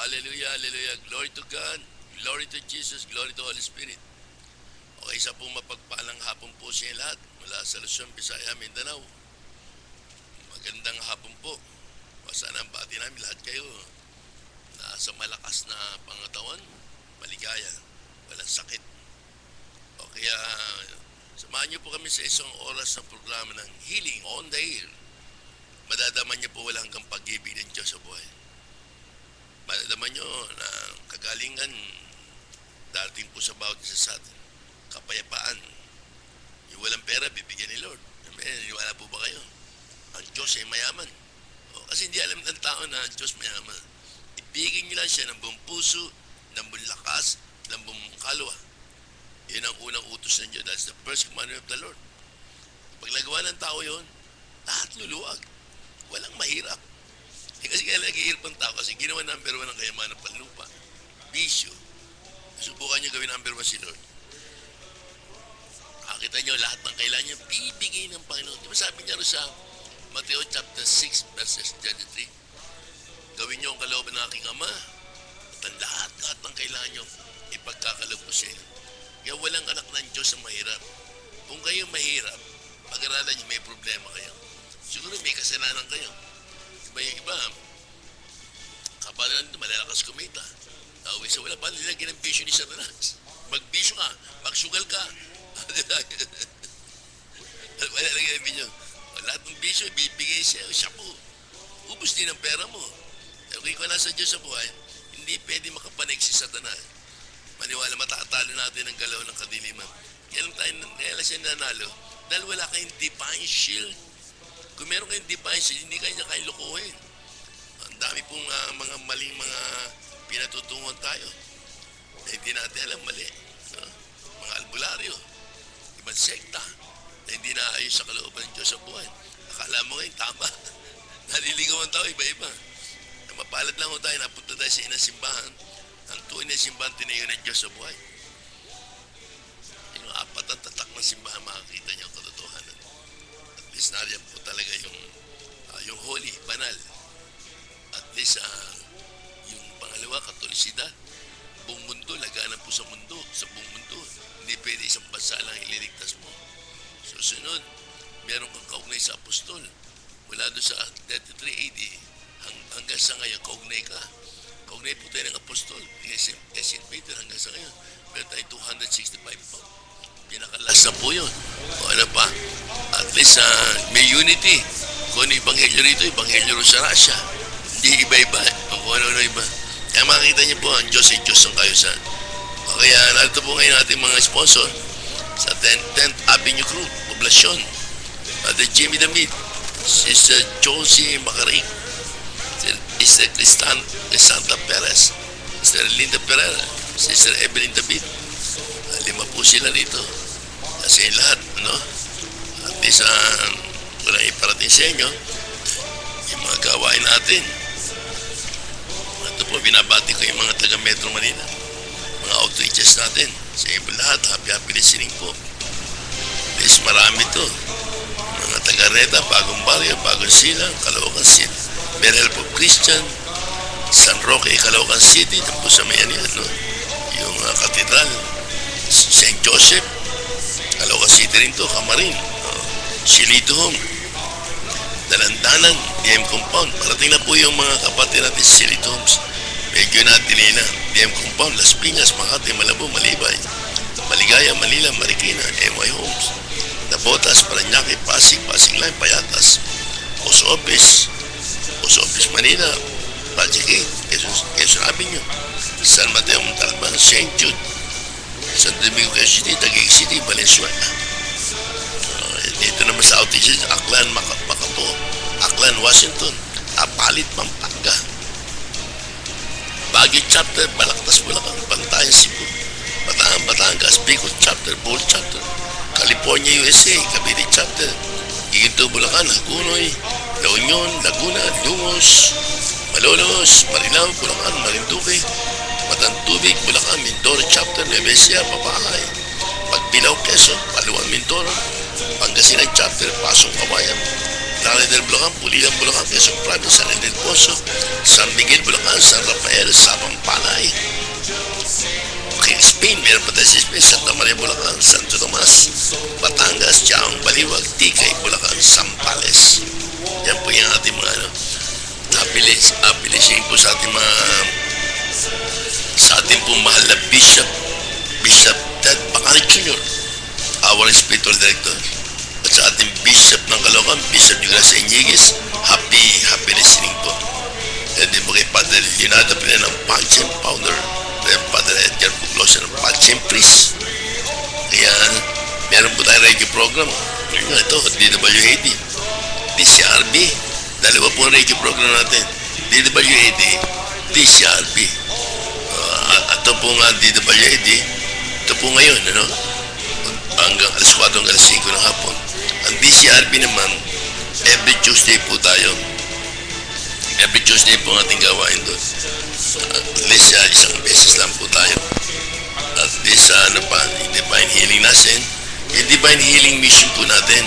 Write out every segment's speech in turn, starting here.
Hallelujah, hallelujah. Glory to God, glory to Jesus, glory to Holy Spirit. Okay, isa pong mapagpalang hapon po sa inyo lahat mula sa Luzon, Visaya, Mindanao. Magandang hapon po. Sana ang bati namin lahat kayo na sa malakas na pangatawan, maligaya, walang sakit. O kaya, samahan niyo po kami sa isang oras ng programa ng Healing on the Air. Madadaman niyo po wala hanggang pag-ibig ng Diyos sa buhay. Madadaman niyo na kagalingan dating po sa bawat isa sa atin. Kapayapaan. Yung walang pera, bibigyan ni Lord. Naniwala po ba kayo? Ang Diyos ay mayaman. Kasi hindi alam ng tao na ang Diyos mayaman. Ibigin niyo lang siya ng buong puso, ng buong lakas, ng buong kalwa. Yun ang unang utos ng Diyos. That's the first commandment of the Lord. Pag nagawa ng tao yun, lahat luluwag. Walang mahirap. Kasi kaya nag-iirap ang tao kasi ginawa number 1 ng kayamanan ng panlupa. Bisyo. Subukan niyo gawin number 1 si Lord. Nakita niyo lahat ng kailangan niya, bibigay ng Panginoon. Di ba sabi niya rin sa Mateo chapter 6 verses 23, gawin niyo ang kalooban ng aking Ama at ang lahat ng kailangan niyo ipagkakaloob ko sa inyo. Kaya walang anak ng Diyos na mahirap. Kung kayo mahirap, pag-aralan niyo may problema kayo. Siguro may kasalanan kayo. Iba yung iba, kapalan doon, malalakas kumita. Tawag sa wala pa nilagyan ng bisyo ni Satanas. Mag-bisyo ka, mag-sugal ka. Wala lagyan ng bisyo. Lahat ng bisyo, bibigay siya po. Ubus din ang pera mo. Pero kung ikaw nasa Diyos sa buhay, hindi pwede makapanig si Satanas. Maniwala, matatalo natin ang galaw ng kadiliman. Kaya lang siya nanalo dahil wala kayong divine shield. Kung meron kayong divine shield, hindi kayo niya kayong lukuhin. Ang dami pong mga maling mga pinatutungan tayo na hindi natin alam mali. Mga albularyo, ibang sekta na hindi naayos sa kalooban ng Diyos sa buhay. Akala mo ngayon, tama. Naliligaw ang tao, iba-iba. Na mapalad lang ho tayo, napunta tayo sa inang simbahan. Ang tunay na simbahan, tinayo ng Diyos sa buhay. Yung 4 ang tatak ng simbahan, makakita niyo ang katotohanan. At least nariyan po talaga yung holy, banal. At least yung pangalawa, katolisidad. Buong mundo, laganan po sa mundo, sa buong mundo. Hindi pwede isang bansa lang ililigtas mo. Susunod, meron kang kaugnay sa apostol. Mula doon sa 33 AD hanggang sa ngayon, kaugnay ka. Kaugnay po tayo ng apostol. Kay St. Peter hanggang sa ngayon. Meron tayo 265 pa. Pinakalas na po yun. O ano pa? At least may unity. Kung ano ibanghelyo rito, ibanghelyo rin sa Russia. Hindi iba-iba. Kung ano iba. Kaya makikita niyo po, ang Diyos ay Diyos ang kayusan. Kaya narito po ngayon natin mga sponsor sa 10th Avenue Group, Poblasyon. Father Jimmy Damit, Sister Josie Macarig, Sister Cristanta Perez, Sister Linda Pereira, Sister Evelyn David. 5 po sila rito. Kasi lahat, at least walang iparating sa inyo yung mga gawain natin. Ito po, binabati ko yung mga taga Metro Manila, mga outreaches natin. Sa inyo lahat, happy listening po. Please, marami to. Mga taga Reta, Bagong Barrio, Bagong Silang, Caloocan City, Merel po Christian, San Roque, Caloocan City, ito po sa Mayan yan, yung katedral, St. Joseph, Caloocan City rin to, Camarin, Silito Home, Dalandanan, DM Compound. Parating na po yung mga kapatid natin sa Silito Homes. Medyo natin nila, DM Compound, Las Piñas, Makati, Malabo, Malibay, Maligaya, Manila, Marikina, MY Homes, Nabotas, Paranaque, Pasig, Pasig Line, Payatas, Post Office Manila, Project 8, Quezon Avenue, San Mateo, Montalban, St. Jude, San Domingo, Quezon City, Taguig City, Valenzuela. Dito naman sa outreaches, Aklan, Makato, Aklan, Washington, Apalit, Pampanga, Baguio Chapter, Balaktas, Bulacan, Bantayan, Cebu, Batangas, Bicol Chapter, Bold Chapter, California, USA, Cavite Chapter, Iginto, Bulacan, Hagunoy, La Union, Laguna, Lumos, Malolos, Marilao, Bulacan, Marinduque, Matantubig, Bulacan, Mindoro Chapter, Nueva Ecija, Papakay, Pagbilao, Quezon, Paluan, Mindoro, Pangasinan Chapter, Pasong Kawayan, Santa Rita del Bulacan, Pulilan, Bulacan, Quezon Province, San Miguel Poso, San Miguel, Bulacan, San Rafael, Sabang Palay. Okay, Spain, meron pa tayo sa Spain, Santa Maria, Bulacan, Santo Tomas, Batangas, Chaong, Baliwag, Tikay, Bulacan, Sampales. Yan po yung ating mga abilising po sa ating mga pong mahal na Bishop Ted Bacari Jr., our spiritual director, at sa ating Bishop ng Caloocan, Bishop Nicolas Iñiguez. Happy listening po. And din po kay Padre Leonardo Pineda ng Pagchem, founder, and Padre Edgar Puclosa ng Pagchem Priest. Kaya meron po tayo radio program. Ito, DWAD, DCRB, dalawa po ang radio program natin. DWAD, DCRB. Ito po nga DWAD, ito po ngayon, hanggang alas 4 hanggang alas 5 ng hapon. Ang DCRB naman, every Tuesday po tayo. Every Tuesday po ang ating gawain doon. At least isang beses lang po tayo. At least yung Divine Healing natin, yung Divine Healing Mission po natin.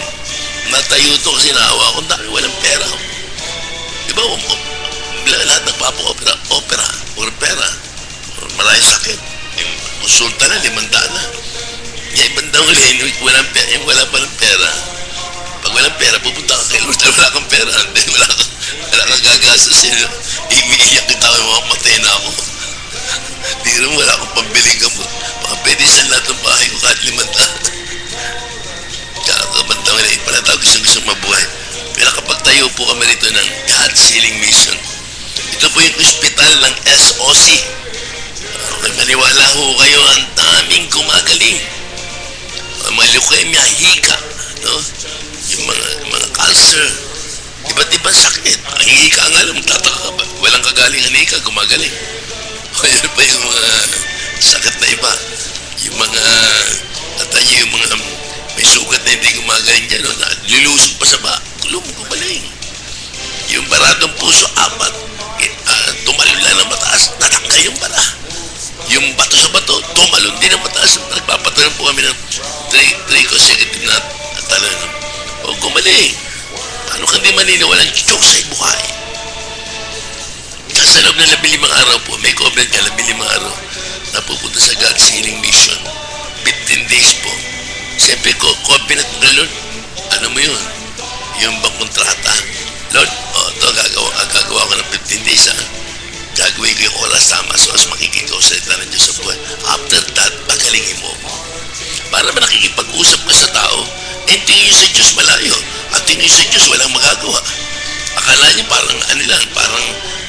Natayo ito kasi naawa ko, dahil walang pera. Diba, lahat nagpapa-opera, or pera, maraming sakit. Yung konsulta na, 500 na. Yung ibang daw yung wala pa ng pera. Pag walang pera, pupunta ka kay Lord, wala kang pera. Wala kang gagastos. Iiyak kita ko, makamatay na ako. Di rin wala akong pambiling gamot. Mga pwede sa lahat ng bahay ko kahit 500. Kakamantang na ipanataw, gusto mabuhay. Pero kapag tayo po kami rito ng God's Healing Mission, ito po yung ospital ng SOC. Maniwala ho kayo, ang daming gumagaling. Mga leukemia, hika, yung mga cancer, iba't ibang sakit. Ang hika nga lang, magtataka ka ba? Walang kagalingan hika, gumagaling. O yun pa yung mga sakit na iba. Yung mga, yung mga may sugat na hindi gumagaling dyan, lilusog pa sa gumaling. Yung baradong puso, 4, tumalon lang ng mataas, natangkay yung bara. Yung bato sa bato, tumalon din ang mataas. Nagpapatalan po kami ng 3 consecutive na talan. O gumaling. Paano ka di maniniwalang choke sa buhay? Sa loob ng 15 araw po, may covenant ka 15 araw na pupunta sa God's Healing Mission. 15 days po. Siyempre, covenant mo na, Lord. Ano mo yun? Yung bang kontrata. Lord, ito gagawa ko ng 15 days, gagawin ko yung oras tama, so as makikita ko sa ito ng Diyos sa buhay. After that, pagalingin mo. Para ba nakikipag-usap ka sa tao, tingin nyo sa Diyos malayo, at tingin nyo sa Diyos walang magagawa. Akala nyo parang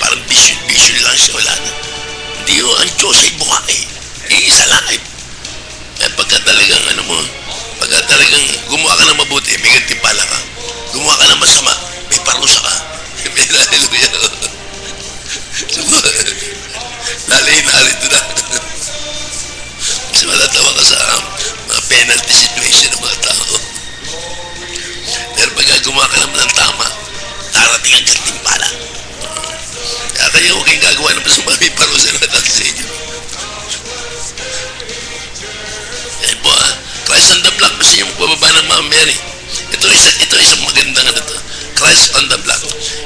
parang vision lang siya, wala na. Hindi yun, ang Diyos ay buhay. Iisa life. Pagka talagang pagka talagang gumawa ka ng mabuti, may gantimpala ka. Gumawa ka ng masama, may parusa ka. Hallelujah. Lalay narito na. Kasi malatawa ka sa mga penalty situation ng mga tao. Pero pagka gumawa ka naman ng tama, darating ang gantimpala. Kaya kayo huwag kayong gagawa ng masama, may parusa na natin sa inyo. Yan po Christ on the Block, basta yung bababa ng Mama Mary. Ito isang magandang Christ on the Block.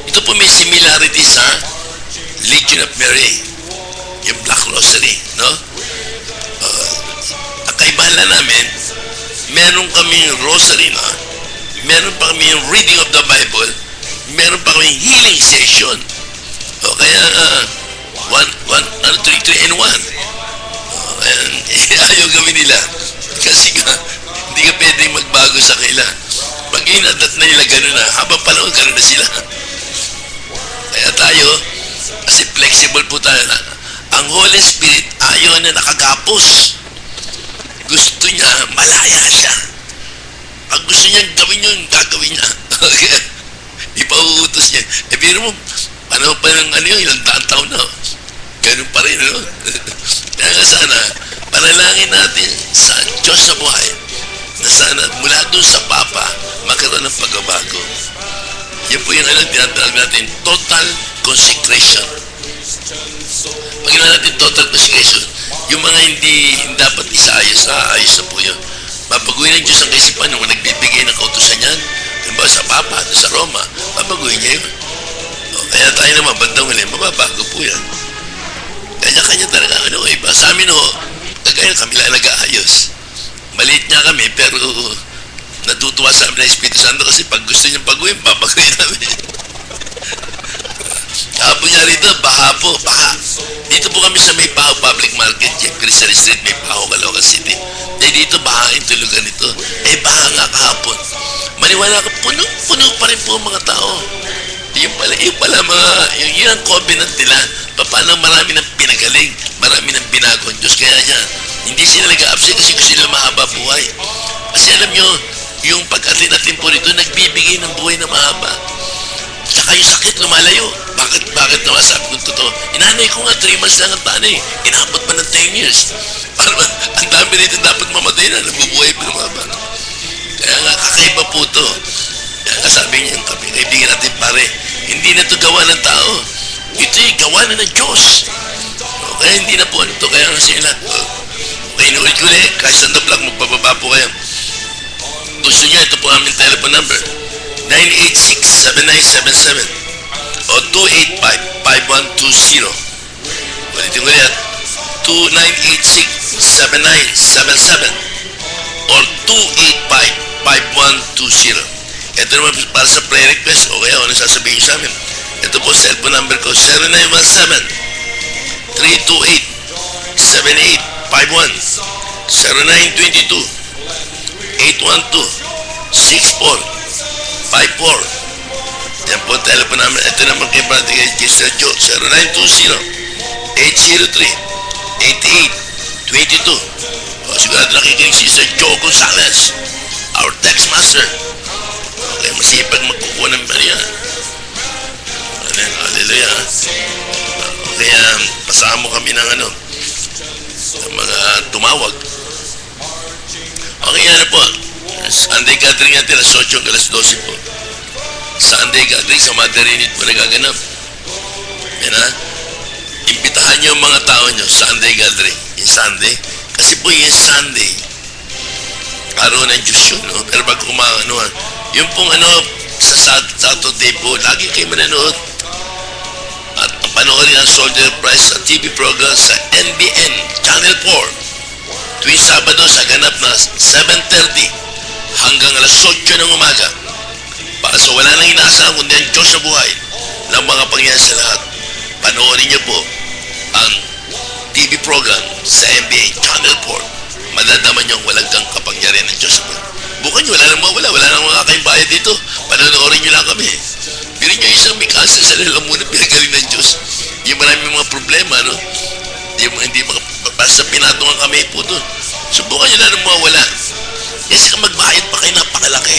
Ito po may similarity sa Legion of Mary, yung Black Rosary, ang kaibahan lang namin, meron kaming rosary meron pa kaming reading of the Bible, meron pa kaming healing session. Kaya 3 in 1. Ayaw gawin nila kasi hindi ka pwedeng magbago sa kanila. Pag inadat na nila gano'n na, habang panahon gano'n na sila. Kaya tayo, kasi flexible po tayo na. Ang Holy Spirit ayaw na nakagapos. Gusto niya, malaya siya. Pag gusto niya gawin yun, gagawin niya. Ipauutos niya. Pero mo, ano pa ng ilang taon na. Ganun pa rin, Kaya nga sana, panalangin natin sa Diyos sa buhay na sana mula doon sa Papa, magkaroon ng pagbabago. Yan po yung tinatawag natin, total consecration. Pag ginawa natin total consecration, yung mga hindi dapat isaayos na po yun. Babaguhin ng Diyos ang kaisipan nung nagbibigay ng kautusan yan. Halimbawa sa Papa, sa Roma, babaguhin niya yun. O, kaya tayo naman, bandang huli, mababago po yan. Kanya-kanya talaga, iba. Sa amin kagaya kami lang nag-aayos. Maliit nga kami, pero natutuwa sa amin ng Espiritu Santo kasi pag gusto niyang baguhin, babaguhin namin. Kahapon niya rito, baha. Dito po kami sa may Baho Public Market, Cristian Street, may Baho, Caloocan City. Dito, baha yung tulugan nito. Baha nga kahapon. Maniwala ka, puno pa rin po mga tao. Yung pala yun ang covenant nila. Paano marami nang pinagaling, marami nang binago ang Diyos. Kaya niya, hindi sila nag-a-upset kasi gusto nila mahaba buhay. Kasi alam nyo, yung pag-atin natin po rito, nagbibigay ng buhay na mahaba. Tsaka yung sakit, lumalayo. Bakit naman sabi kong totoo? Inanay ko nga, 3 months lang ang tanay. Inabot pa ng 10 years. Ang dami rito dapat mamatay na, nabubuhay pa ng mahaba. Kaya nga, kakaiba po ito. Kaya nga sabi niya, kaibigan natin pare, hindi na ito gawa ng tao. Ito'y gawa na ng Diyos. Kaya hindi na po ano ito. Kaya nga sila, okay, inulit ko ulit, kahit sa vlog, magpababa po kayo. Gusto niya, ito po aming telephone number. 986-7977 o 285-5120. Ulitin ko yan, 2986-7977 or 285-5120. Ito naman para sa prayer request o kaya ano sasabihin sa amin. Ito po cellphone number ko, 0917-328-7851 0922-812-6454. Yan po ang telephone namin. Ito naman kay Brother kay Sir Joe, 0920-803-8822. Sigurado nakikinig si Sir Joe Gonzalez, our text master. Okay, masipag magkukuha ng bariya. Hallelujah. Kaya pasahan mo kami ng mga tumawag. Okay, ano po, Sunday gathering natin alas 8 hanggang alas 12 po. Sunday gathering sa Mother Unit po nagaganap. Yan ha, imbitahan nyo yung mga tao nyo, Sunday gathering. Yung Sunday, kasi po yung Sunday, araw ng Diyos yun, no? Pero bago kumakanuhan, yung pong sa Saturday po, lagi kayo mananood at panoorin ang Soldier Prize sa TV program sa NBN Channel 4 tuwing Sabado sa ganap na 7:30 hanggang alas 8 ng umaga para sa wala nang inaasahan kundi ang Diyos sa buhay ng mga pangyayari sa lahat. Panoorin niyo po ang TV program sa NBN Channel 4. Madadaman niyong walang kang kapangyarihan ng Diyos sa buhay. Bukan nyo, wala nang mga kayong bayad dito. Panonoorin nyo lang kami. Pirin nyo isang may cancer sa lalamunan, pinagaling ng Diyos. Yung maraming mga problema, no? Hindi basta pinatungan kami po doon. Subukan nyo lang na mawala. Kasi kung magbayad pa kayo, napakalaki.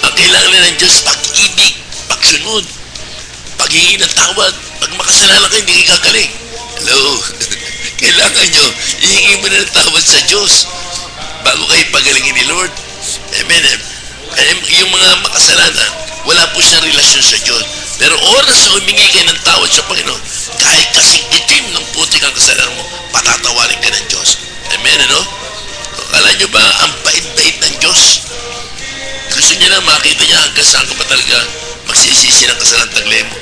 Ang kailangan nila ng Diyos, pag-ibig, pagsunod, paghingi ng tawad. Pag makasalanan kayo, hindi kayo gagaling. Hello? Kailangan nyo, ihingi mo na ng tawad sa Diyos bago kayo pagalingin ni Lord. Amen. Yung mga makasalanan, wala po siyang relasyon sa Diyos. Pero oras na humingi kayo ng tawad sa Panginoon, kahit kasing itim ng putik ang kasalanan mo, patatawarin ka ng Diyos. Amen, ano? Akala nyo ba ang bait-bait ng Diyos? Gusto niya na makita niya hanggang saan ka pa talaga magsisisi ng kasalanan taglay mo.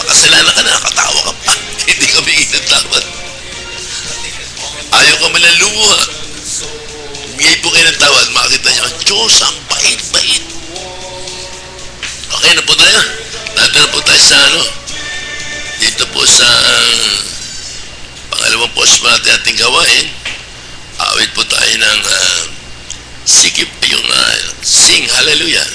Makasalanan ka na, nakatawa ka pa. Hindi ka humingi ng tawad. Ayaw ka malalumuha. Humingi po kayo ng tawad, makakita niyo, Diyos, ang bait-bait. Okay na po tayo. Nato na po tayo sa dito po sa pangalawang post pa natin ating gawain. Awit po tayo ng sikip yung sing hallelujah.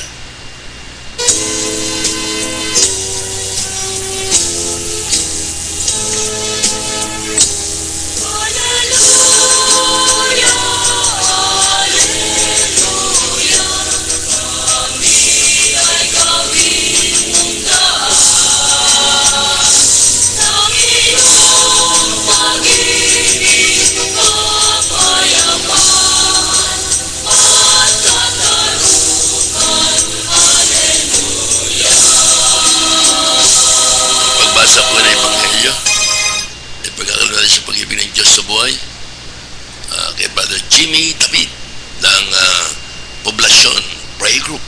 Pagbasa po na Ebanghelyo, ipagkakaroon natin sa pag-ibig ng Diyos sa buhay kay Brother Jimmy David ng Poblasyon Prayer Group.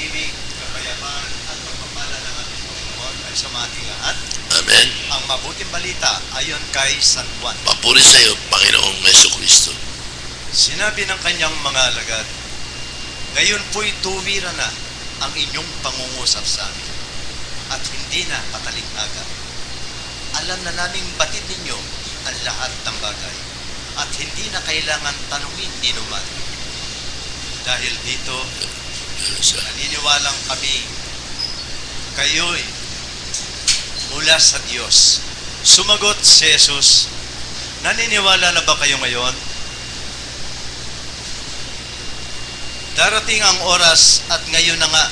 pag-ibig, kapayapaan, at pagpapala ng ating Panginoon ay sa mga ating lahat. Amen. Ang mabuting balita ayon kay San Juan. Papuri sa iyo, Panginoong Jesucristo. Sinabi ng kanyang mga alagad, ngayon po'y tuwira na ang inyong pangungusap sa amin at hindi na patalinhaga. Alam na naming batid ninyo ang lahat ng bagay at hindi na kailangan tanungin ni numan. Dahil dito, naniniwalang kami kayo'y mula sa Diyos. Sumagot si Jesus, naniniwala na ba kayo ngayon? Darating ang oras at ngayon na nga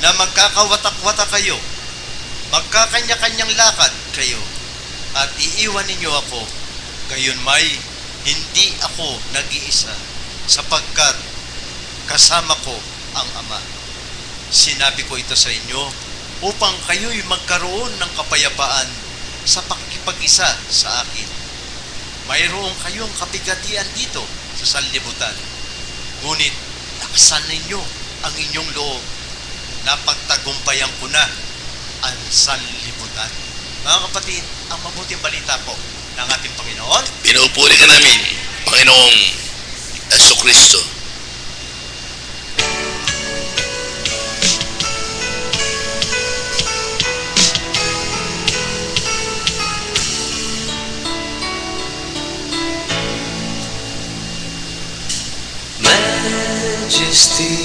na magkakawatak-wata kayo, magkakanya-kanyang lakad kayo, at iiwan ninyo ako. Gayon may hindi ako nag-iisa sapagkat kasama ko ang Ama. Sinabi ko ito sa inyo upang kayo'y magkaroon ng kapayapaan sa pakikipag-isa sa akin. Mayroon kayong kabigatian dito sa sanlibutan. Ngunit laksan ninyo ang inyong loob. Napagtagumpayan ko na ang sanlibutan. Mga kapatid, ang mabuting balita po ng ating Panginoon. Pinupuri ka namin, Panginoong Jesucristo. Majesty,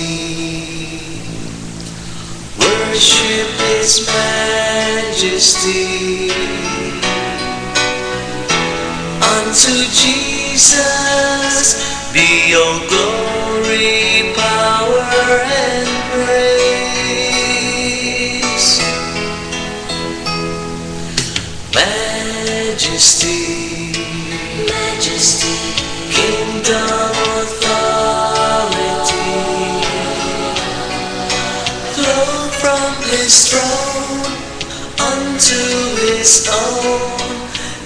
worship His majesty. Unto Jesus be all glory, power, and praise. Majesty, majesty, kingdom, His throne unto His own,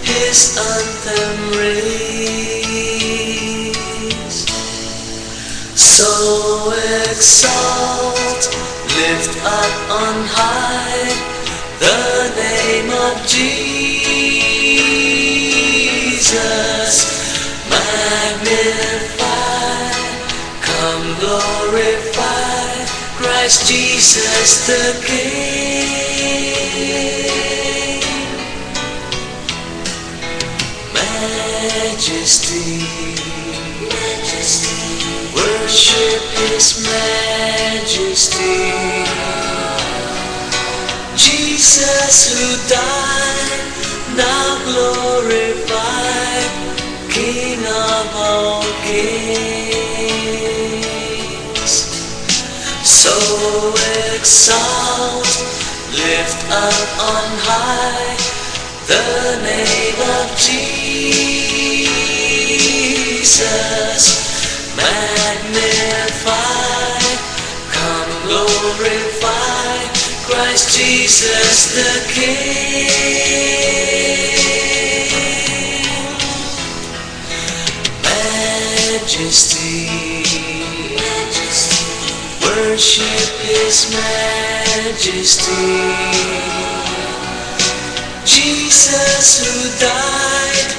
His anthem raise. So exalt, lift up on high the name of Jesus. Magnify, come glorify Christ Jesus the King. Majesty, majesty, worship His majesty. Jesus who died, now glorified, King of all kings. So exalt, lift up on high the name of Jesus. Magnify, come glorify Christ Jesus the King. Majesty, worship His majesty. Jesus who died,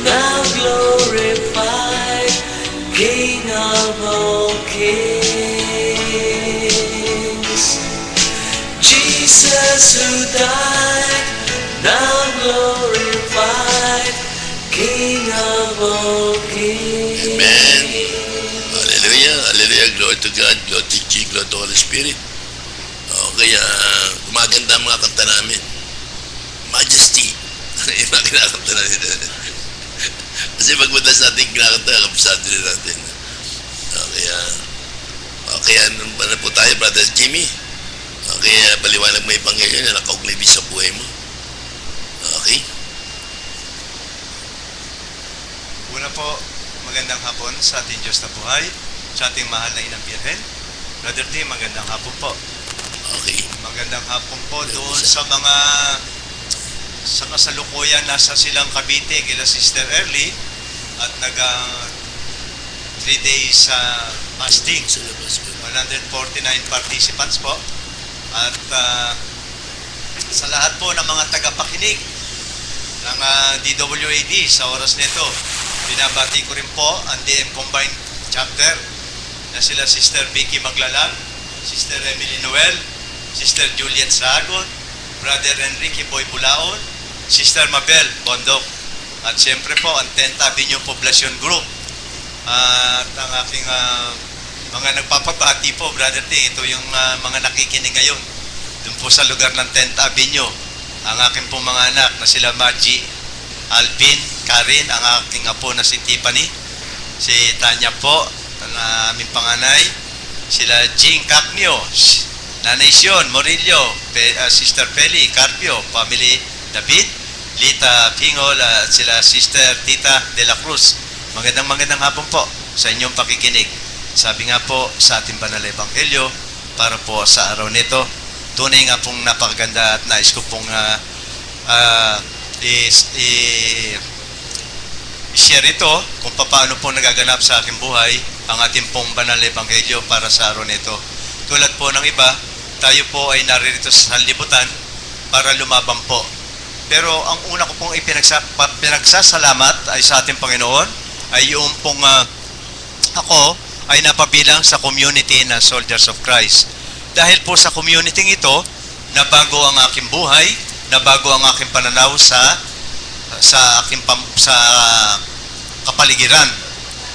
now glorified, King of all kings. Jesus who died, now glorified, King of all kings. Amen. Hallelujah. Hallelujah. Glory to God. Glory to G. Glory to Holy Spirit. Kaya gumaganda ang mga kanta namin. Majesty. Yung mga kinakanta natin. Kasi pagbutas natin kinakanta, kapisado rin natin. Kaya nung na po tayo, Brother Jimmy. Kaya paliwanag mo Ebanghelyo na nakaugnay sa buhay mo. Okay? Una po, magandang hapon sa ating Diyos na buhay, sa ating mahal na Inang Birhen. Brother T, magandang hapon po. Okay. Magandang hapon po doon sa mga sa kasalukuyan nasa silang Cavite kila Sister Early at 3 days sa fasting. Sa labas ko. 149 participants po. At sa lahat po ng mga tagapakinig ng DWAD sa oras nito, binabati ko rin po ang DM Combined Chapter na sila Sister Vicky Maglalang, Sister Emily Noel, Sister Juliet Sagon, Brother Enrique Boy Bulaon, Sister Mabel Bondok, at siyempre po ang 10th Avenue Poblacion Group. At ang aking mga nagpapabati po, Brother T, ito yung mga nakikinig ngayon dun po sa lugar ng 10th Avenue. Ang aking pong mga anak na sila Maggie, Alvin, Karen, ang aking apo na si Tiffany, si Tanya po, ang aming panganay, sila Jing Cacnio, Nanay Sion, Morillo, Sister Feli, Carpio, Family David, Lita Pingol, at sila Sister Tita de la Cruz. Magandang hapon po sa inyong pakikinig. Sabi nga po sa ating banal na ebanghelyo para po sa araw nito, tunay nga pong napakaganda at nais ko pong i-share ito kung paano po nagaganap sa aking buhay ang ating pong banal na ebanghelyo para sa araw nito. Tulad po ng iba, tayo po ay naririto sa sanlibutan para lumaban po. Pero ang una ko pong pinagsasalamat ay sa ating Panginoon ay yung pong ako ay napabilang sa community ng Soldiers of Christ. Dahil po sa community ito, nabago ang aking buhay, nabago ang aking pananaw sa kapaligiran.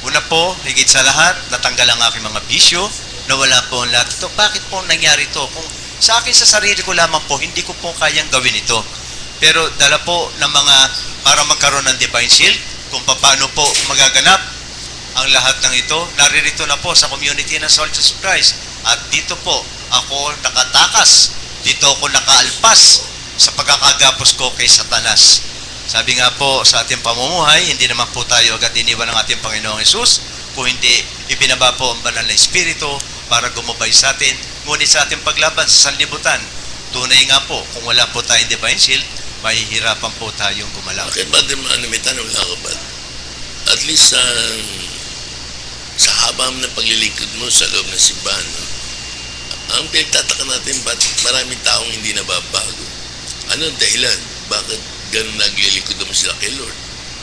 Una po, higit sa lahat, natanggal ang aking mga bisyo, nawala po ang lahat ito. Bakit po nangyari ito? Kung sa akin sa sarili ko lamang po, hindi ko po kayang gawin ito. Pero dala po ng mga, para magkaroon ng divine shield, kung paano po magaganap ang lahat ng ito, naririto na po sa community ng Soldiers of Christ. At dito po, ako nakatakas. Dito ako nakaalpas sa pagkakagapos ko kay Satanas. Sabi nga po sa ating pamumuhay, hindi naman po tayo agad iniwan ng ating Panginoong Hesus, kung hindi ibinaba po ang banal na Espiritu para gumabay sa atin. Ngunit sa ating paglaban sa sanlibutan, tunay nga po, kung wala po tayong divine shield, mahihirapan po tayong gumalaw. Bakit ba din may tanong lang ako ba? At least sa habang na paglilingkod mo sa loob ng simbahan, no? Ang pinagtataka natin, ba't maraming taong hindi nababago? Ano ang dahilan? Bakit ganun naglilingkod mo sila kay Lord?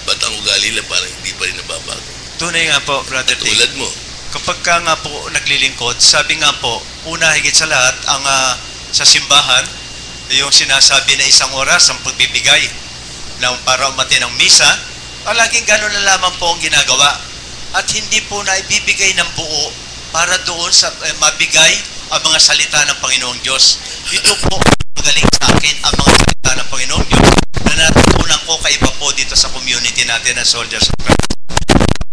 Ba't ang ugali nila parang hindi pa rin nababago? Tunay nga po, Brother T. Tulad mo. Kapag ka nga po naglilingkod, sabi nga po, una higit sa lahat, ang sa simbahan, yung sinasabi na 1 oras ang pagbibigay para umatin ng misa, palaging gano'n na lamang po ang ginagawa. At hindi po na ibibigay ng buo para doon sa mabigay ang mga salita ng Panginoong Diyos. Dito po magaling sa akin ang mga salita ng Panginoong Diyos na natutunan ko kaiba po dito sa community natin ng Soldiers of Christ.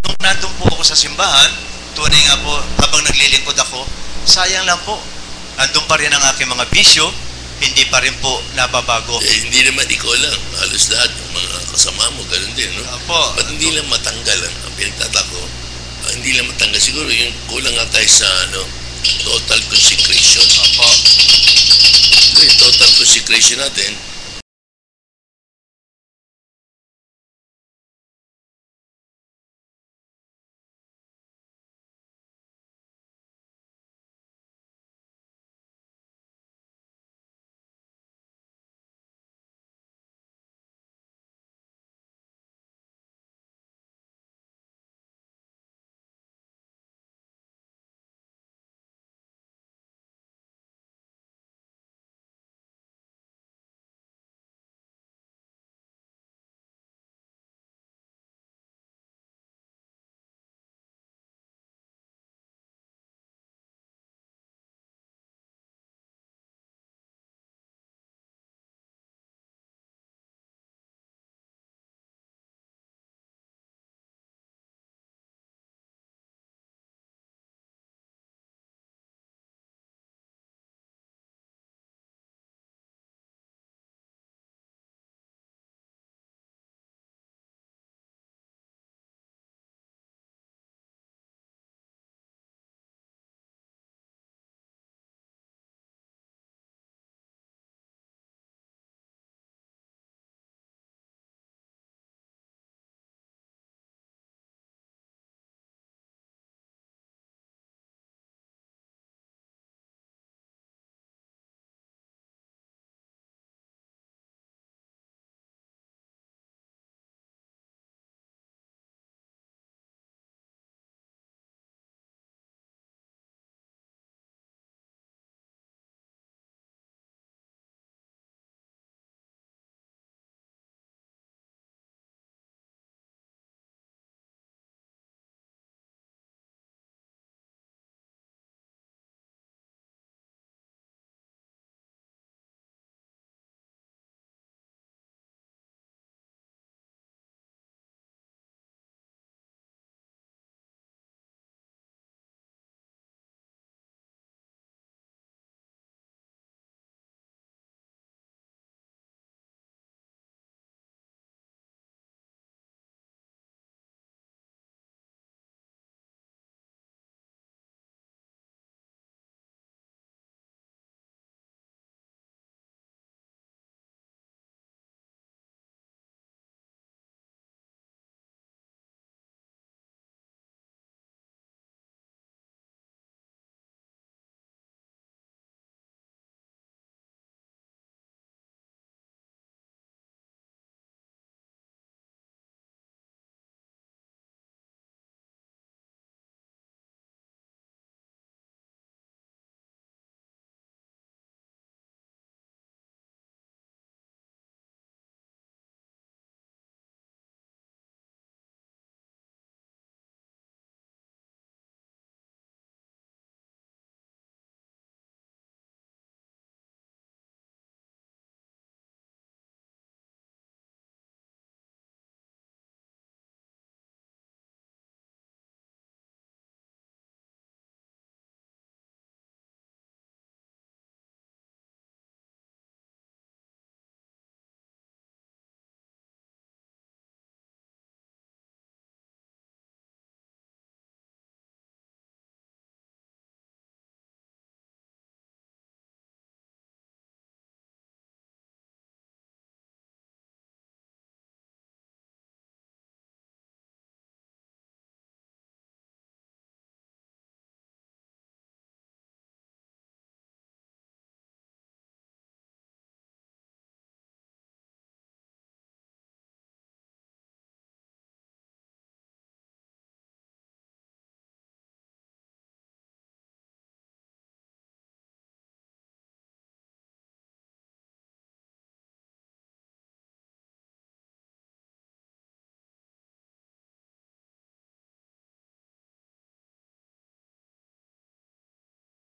Nung nandun po ako sa simbahan, tunay nga po, habang naglilingkod ako, sayang lang po, nandun pa rin ang aking mga bisyo, hindi pa rin po nababago. Hindi naman ikaw lang. Halos lahat ng mga kasama mo, ganun din, no? Opo. Ba't hindi lang matanggal ang pinagtatako? Hindi lang matanggal. Siguro yung kulang nga tayo sa total consecration. Opo. Yung total consecration natin,